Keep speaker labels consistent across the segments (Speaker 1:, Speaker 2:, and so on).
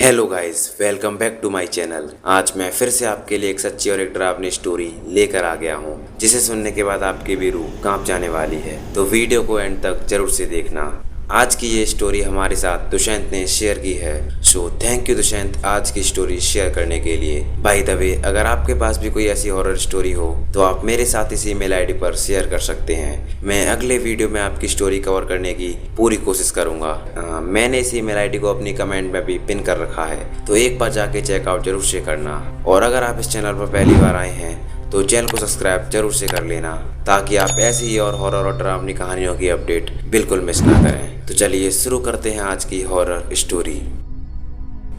Speaker 1: Hello guys, welcome back to my channel. आज मैं फिर से आपके लिए एक सच्ची और एक डरावनी स्टोरी लेकर आ गया हूँ, जिसे सुनने के बाद आपकी भी रूह कांप जाने वाली है। तो वीडियो को एंड तक जरूर से देखना। आज की ये स्टोरी हमारे साथ दुष्यंत ने शेयर की है। सो थैंक यू दुष्यंत आज की स्टोरी शेयर करने के लिए। बाय द वे, अगर आपके पास भी कोई ऐसी हॉरर स्टोरी हो तो आप मेरे साथ इस ईमेल आईडी पर शेयर कर सकते हैं। मैं अगले वीडियो में आपकी स्टोरी कवर करने की पूरी कोशिश करूंगा। मैंने इस ईमेल आईडी को अपनी कमेंट में भी पिन कर रखा है, तो एक बार जाके चेकआउट जरूर से करना। और अगर आप इस चैनल पर पहली बार आए हैं तो चैनल को सब्सक्राइब जरूर से कर लेना, ताकि आप ऐसी ही और हॉरर और डरावनी कहानियों की अपडेट बिल्कुल मिस ना करें। तो चलिए शुरू करते हैं आज की हॉरर स्टोरी।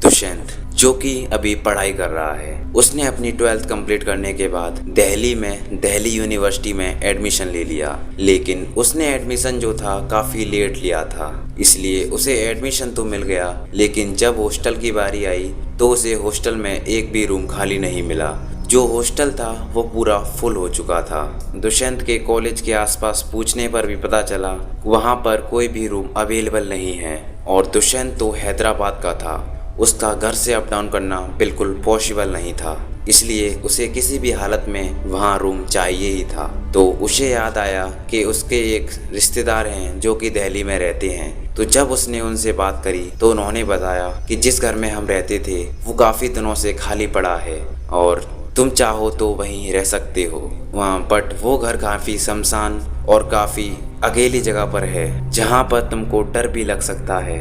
Speaker 1: दुष्यंत, जो कि अभी पढ़ाई कर रहा है, उसने अपनी 12th कंप्लीट करने के बाद दिल्ली यूनिवर्सिटी में एडमिशन ले लिया। लेकिन उसने एडमिशन जो था काफ़ी लेट लिया था, इसलिए उसे एडमिशन तो मिल गया, लेकिन जब हॉस्टल की बारी आई तो उसे हॉस्टल में एक भी रूम खाली नहीं मिला। जो हॉस्टल था वो पूरा फुल हो चुका था। दुष्यंत के कॉलेज के आसपास पूछने पर भी पता चला वहाँ पर कोई भी रूम अवेलेबल नहीं है। और दुष्यंत तो हैदराबाद का था, उसका घर से अप डाउन करना बिल्कुल पॉसिबल नहीं था, इसलिए उसे किसी भी हालत में वहाँ रूम चाहिए ही था। तो उसे याद आया कि उसके एक रिश्तेदार हैं जो कि दिल्ली में रहते हैं। तो जब उसने उनसे बात करी तो उन्होंने बताया कि जिस घर में हम रहते थे वो काफ़ी दिनों से खाली पड़ा है और तुम चाहो तो वहीं रह सकते हो वहाँ, बट वो घर काफ़ी शमशान और काफ़ी अकेली जगह पर है, जहाँ पर तुमको डर भी लग सकता है।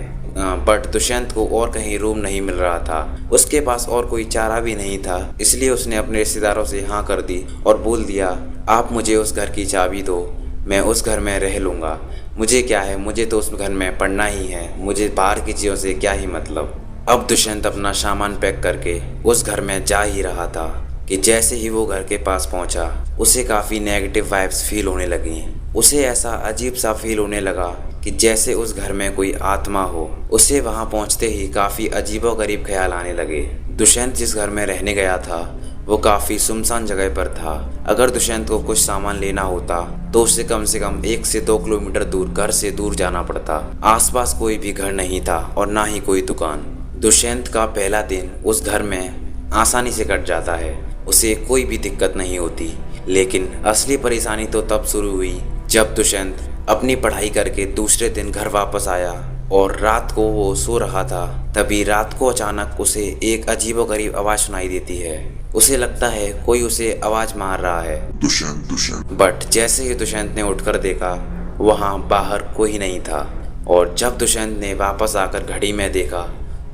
Speaker 1: बट दुष्यंत को और कहीं रूम नहीं मिल रहा था, उसके पास और कोई चारा भी नहीं था, इसलिए उसने अपने रिश्तेदारों से हाँ कर दी और बोल दिया, आप मुझे उस घर की चाबी दो, मैं उस घर में रह लूँगा। मुझे क्या है, मुझे तो उस घर में पढ़ना ही है, मुझे बाहर की चीज़ों से क्या ही मतलब। अब दुष्यंत अपना सामान पैक करके उस घर में जा ही रहा था कि जैसे ही वो घर के पास पहुंचा, उसे काफ़ी नेगेटिव वाइब्स फील होने लगी। उसे ऐसा अजीब सा फील होने लगा कि जैसे उस घर में कोई आत्मा हो। उसे वहां पहुंचते ही काफ़ी अजीबोगरीब ख्याल आने लगे। दुष्यंत जिस घर में रहने गया था वो काफ़ी सुनसान जगह पर था। अगर दुष्यंत को कुछ सामान लेना होता तो उसे कम से कम 1 से 2 किलोमीटर दूर घर से दूर जाना पड़ता। आसपास कोई भी घर नहीं था और ना ही कोई दुकान। दुष्यंत का पहला दिन उस घर में आसानी से कट जाता है, उसे कोई भी दिक्कत नहीं होती। लेकिन असली परेशानी तो तब शुरू हुई जब दुष्यंत अपनी पढ़ाई करके दूसरे दिन घर वापस आया और रात को वो सो रहा था। तभी रात को अचानक उसे एक अजीबोगरीब आवाज़ सुनाई देती है। उसे लगता है कोई उसे आवाज़ मार रहा है, दुष्यंत। बट जैसे ही दुष्यंत ने उठकर देखा, वहाँ बाहर कोई नहीं था। और जब दुष्यंत ने वापस आकर घड़ी में देखा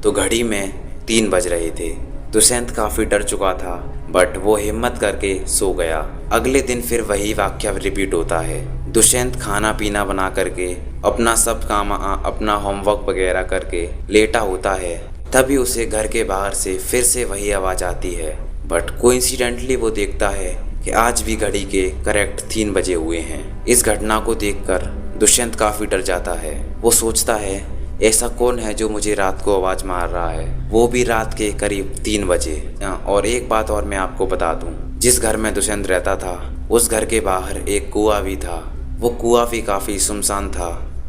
Speaker 1: तो घड़ी में 3 बज रहे थे। दुष्यंत काफ़ी डर चुका था, बट वो हिम्मत करके सो गया। अगले दिन फिर वही वाक्य रिपीट होता है। दुष्यंत खाना पीना बना करके अपना सब काम अपना होमवर्क वगैरह करके लेटा होता है। तभी उसे घर के बाहर से फिर से वही आवाज़ आती है, बट कोइंसिडेंटली वो देखता है कि आज भी घड़ी के करेक्ट 3 बजे हुए हैं। इस घटना को देखकर दुष्यंत काफ़ी डर जाता है। वो सोचता है ऐसा कौन है जो मुझे रात को आवाज़ मार रहा है, वो भी रात के करीब 3 बजे। और एक बात और मैं आपको बता दूं, जिस घर में दुष्यंत रहता था उस घर के बाहर एक कुआं भी था। वो कुआं भी काफ़ी सुनसान था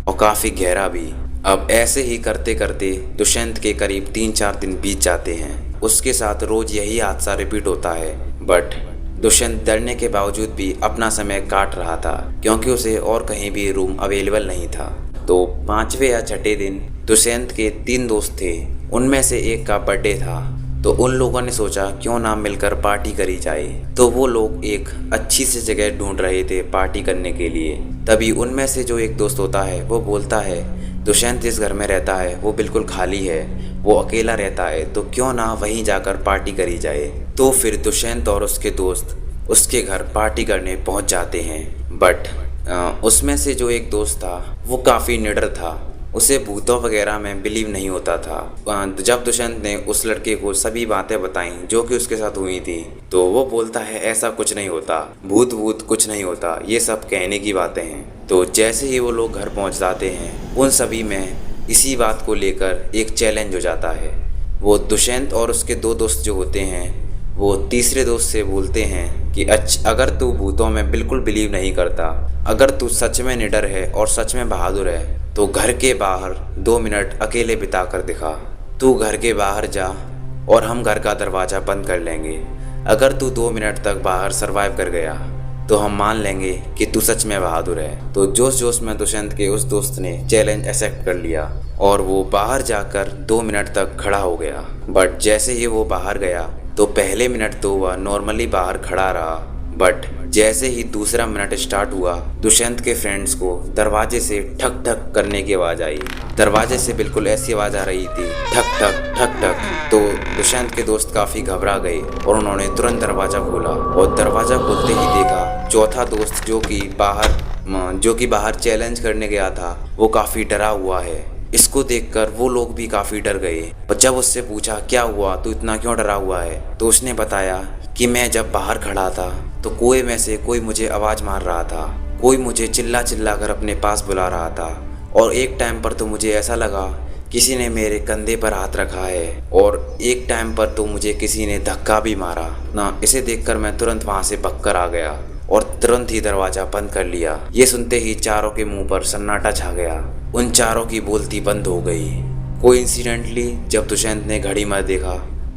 Speaker 1: और काफ़ी गहरा भी। अब ऐसे ही करते करते दुष्यंत के करीब 3-4 दिन बीत जाते हैं। उसके साथ रोज़ यही हादसा रिपीट होता है, बट दुष्यंत डरने के बावजूद भी अपना समय काट रहा था, क्योंकि उसे और कहीं भी रूम अवेलेबल नहीं था। तो 5वें या 6ठे दिन दुष्यंत के 3 दोस्त थे, उनमें से एक का बर्थडे था। तो उन लोगों ने सोचा क्यों ना मिलकर पार्टी करी जाए। तो वो लोग एक अच्छी सी जगह ढूंढ रहे थे पार्टी करने के लिए। तभी उनमें से जो एक दोस्त होता है वो बोलता है, दुष्यंत जिस घर में रहता है वो बिल्कुल खाली है, वो अकेला रहता है, तो क्यों ना वहीं जाकर पार्टी करी जाए। तो फिर दुष्यंत और उसके दोस्त उसके घर पार्टी करने पहुंच जाते हैं। बट उसमें से जो एक दोस्त था वो काफ़ी निडर था, उसे भूतों वगैरह में बिलीव नहीं होता था। जब दुष्यंत ने उस लड़के को सभी बातें बताई जो कि उसके साथ हुई थी, तो वो बोलता है ऐसा कुछ नहीं होता, भूत कुछ नहीं होता, ये सब कहने की बातें हैं। तो जैसे ही वो लोग घर पहुंच जाते हैं, उन सभी में इसी बात को लेकर एक चैलेंज हो जाता है। वो दुष्यंत और उसके 2 दोस्त जो होते हैं वो तीसरे दोस्त से बोलते हैं कि अगर तू भूतों में बिल्कुल बिलीव नहीं करता, अगर तू सच में निडर है और सच में बहादुर है, तो घर के बाहर 2 मिनट अकेले बिता कर दिखा। तू घर के बाहर जा और हम घर का दरवाज़ा बंद कर लेंगे। अगर तू 2 मिनट तक बाहर सरवाइव कर गया तो हम मान लेंगे कि तू सच में बहादुर है। तो जोश जोश में दुष्यंत के उस दोस्त ने चैलेंज एक्सेप्ट कर लिया और वो बाहर जाकर 2 मिनट तक खड़ा हो गया। बट जैसे ही वो बाहर गया तो पहले मिनट तो वह नॉर्मली बाहर खड़ा रहा, बट जैसे ही दूसरा मिनट स्टार्ट हुआ दुष्यंत के फ्रेंड्स को दरवाजे से ठक ठक करने की आवाज़ आई। दरवाजे से बिल्कुल ऐसी आवाज़ आ रही थी, ठक ठक ठक ठक। तो दुष्यंत के दोस्त काफ़ी घबरा गए और उन्होंने तुरंत दरवाज़ा खोला और दरवाज़ा खोलते ही देखा चौथा दोस्त जो कि बाहर चैलेंज करने गया था वो काफ़ी डरा हुआ है। इसको देखकर वो लोग भी काफ़ी डर गए और जब उससे पूछा क्या हुआ, तू इतना क्यों डरा हुआ है, तो उसने बताया कि मैं जब बाहर खड़ा था तो कुएं में से कोई मुझे आवाज़ मार रहा था, कोई मुझे चिल्ला चिल्ला कर अपने पास बुला रहा था और एक टाइम पर तो मुझे ऐसा लगा किसी ने मेरे कंधे पर हाथ रखा है और एक टाइम पर तो मुझे किसी ने धक्का भी मारा ना। इसे देखकर मैं तुरंत वहाँ से भागकर आ गया और तुरंत ही दरवाज़ा बंद कर लिया। ये सुनते ही चारों के मुंह पर सन्नाटा छा गया, उन चारों की बोलती बंद हो गई। कोइंसिडेंटली जब दुष्यंत ने घड़ी में देखा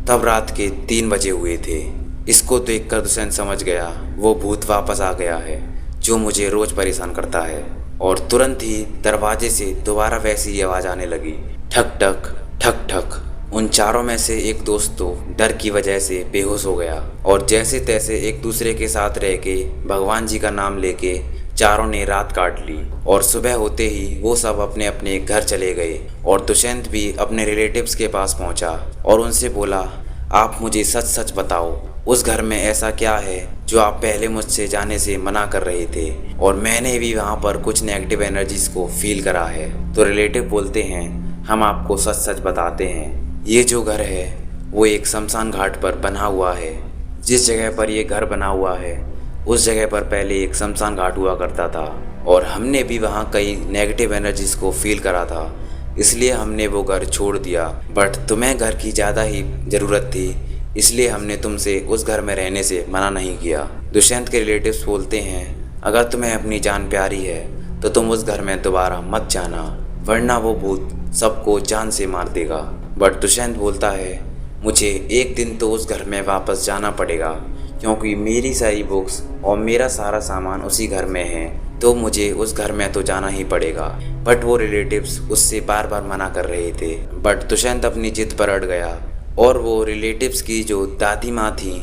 Speaker 1: तब रात के 3 बजे हुए थे। इसको देखकर दुष्यंत समझ गया वो भूत वापस आ गया है जो मुझे रोज़ परेशान करता है और तुरंत ही दरवाजे से दोबारा वैसी ही आवाज़ आने लगी, ठक ठक ठक ठक। उन चारों में से एक दोस्त तो डर की वजह से बेहोश हो गया और जैसे तैसे एक दूसरे के साथ रह के भगवान जी का नाम लेके चारों ने रात काट ली और सुबह होते ही वो सब अपने अपने घर चले गए और दुष्यंत भी अपने रिलेटिव्स के पास पहुंचा और उनसे बोला, आप मुझे सच सच बताओ, उस घर में ऐसा क्या है जो आप पहले मुझसे जाने से मना कर रहे थे और मैंने भी वहाँ पर कुछ नेगेटिव एनर्जीज को फील करा है। तो रिलेटिव बोलते हैं, हम आपको सच सच बताते हैं, ये जो घर है वो एक शमशान घाट पर बना हुआ है। जिस जगह पर ये घर बना हुआ है उस जगह पर पहले एक शमशान घाट हुआ करता था और हमने भी वहाँ कई नेगेटिव एनर्जीज को फील करा था, इसलिए हमने वो घर छोड़ दिया। बट तुम्हें घर की ज़्यादा ही ज़रूरत थी, इसलिए हमने तुमसे उस घर में रहने से मना नहीं किया। दुष्यंत के रिलेटिव्स बोलते हैं, अगर तुम्हें अपनी जान प्यारी है तो तुम उस घर में दोबारा मत जाना, वरना वो भूत सबको जान से मार देगा। बट दुष्यंत बोलता है, मुझे एक दिन तो उस घर में वापस जाना पड़ेगा क्योंकि मेरी सारी बुक्स और मेरा सारा सामान उसी घर में है, तो मुझे उस घर में तो जाना ही पड़ेगा। बट वो रिलेटिव्स उससे बार बार मना कर रहे थे। बट दुष्यंत अपनी जिद पर अड़ गया और वो रिलेटिव्स की जो दादी माँ थी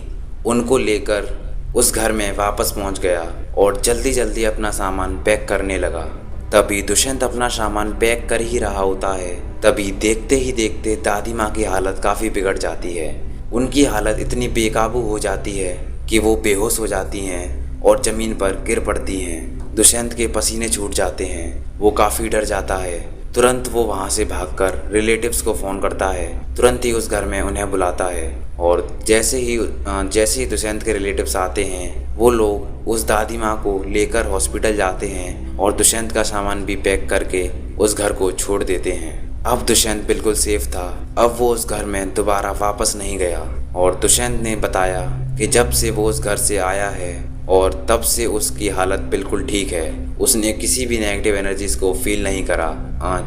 Speaker 1: उनको लेकर उस घर में वापस पहुंच गया और जल्दी जल्दी अपना सामान पैक करने लगा। तभी दुष्यंत अपना सामान पैक कर ही रहा होता है, तभी देखते ही देखते दादी माँ की हालत काफ़ी बिगड़ जाती है। उनकी हालत इतनी बेकाबू हो जाती है कि वो बेहोश हो जाती हैं और ज़मीन पर गिर पड़ती हैं। दुष्यंत के पसीने छूट जाते हैं, वो काफ़ी डर जाता है। तुरंत वो वहाँ से भागकर रिलेटिव्स को फ़ोन करता है, तुरंत ही उस घर में उन्हें बुलाता है और जैसे ही दुष्यंत के रिलेटिव्स आते हैं वो लोग उस दादी माँ को लेकर हॉस्पिटल जाते हैं और दुष्यंत का सामान भी पैक करके उस घर को छोड़ देते हैं। अब दुष्यंत बिल्कुल सेफ था, अब वो उस घर में दोबारा वापस नहीं गया और दुष्यंत ने बताया कि जब से वो उस घर से आया है और तब से उसकी हालत बिल्कुल ठीक है, उसने किसी भी नेगेटिव एनर्जीज को फील नहीं करा।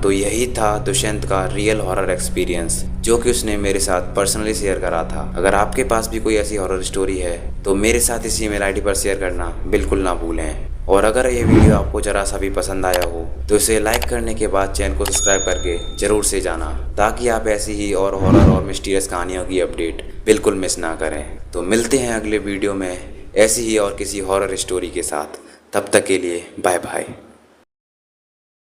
Speaker 1: तो यही था दुष्यंत का रियल हॉरर एक्सपीरियंस जो कि उसने मेरे साथ पर्सनली शेयर करा था। अगर आपके पास भी कोई ऐसी हॉरर स्टोरी है तो मेरे साथ इस ईमेल आईडी पर शेयर करना बिल्कुल ना भूलें। और अगर ये वीडियो आपको ज़रा सा भी पसंद आया हो तो इसे लाइक करने के बाद चैनल को सब्सक्राइब करके ज़रूर से जाना, ताकि आप ऐसी ही और हॉरर और मिस्टीरियस कहानियों की अपडेट बिल्कुल मिस ना करें। तो मिलते हैं अगले वीडियो में ऐसी ही और किसी हॉरर स्टोरी के साथ, तब तक के लिए बाय बाय।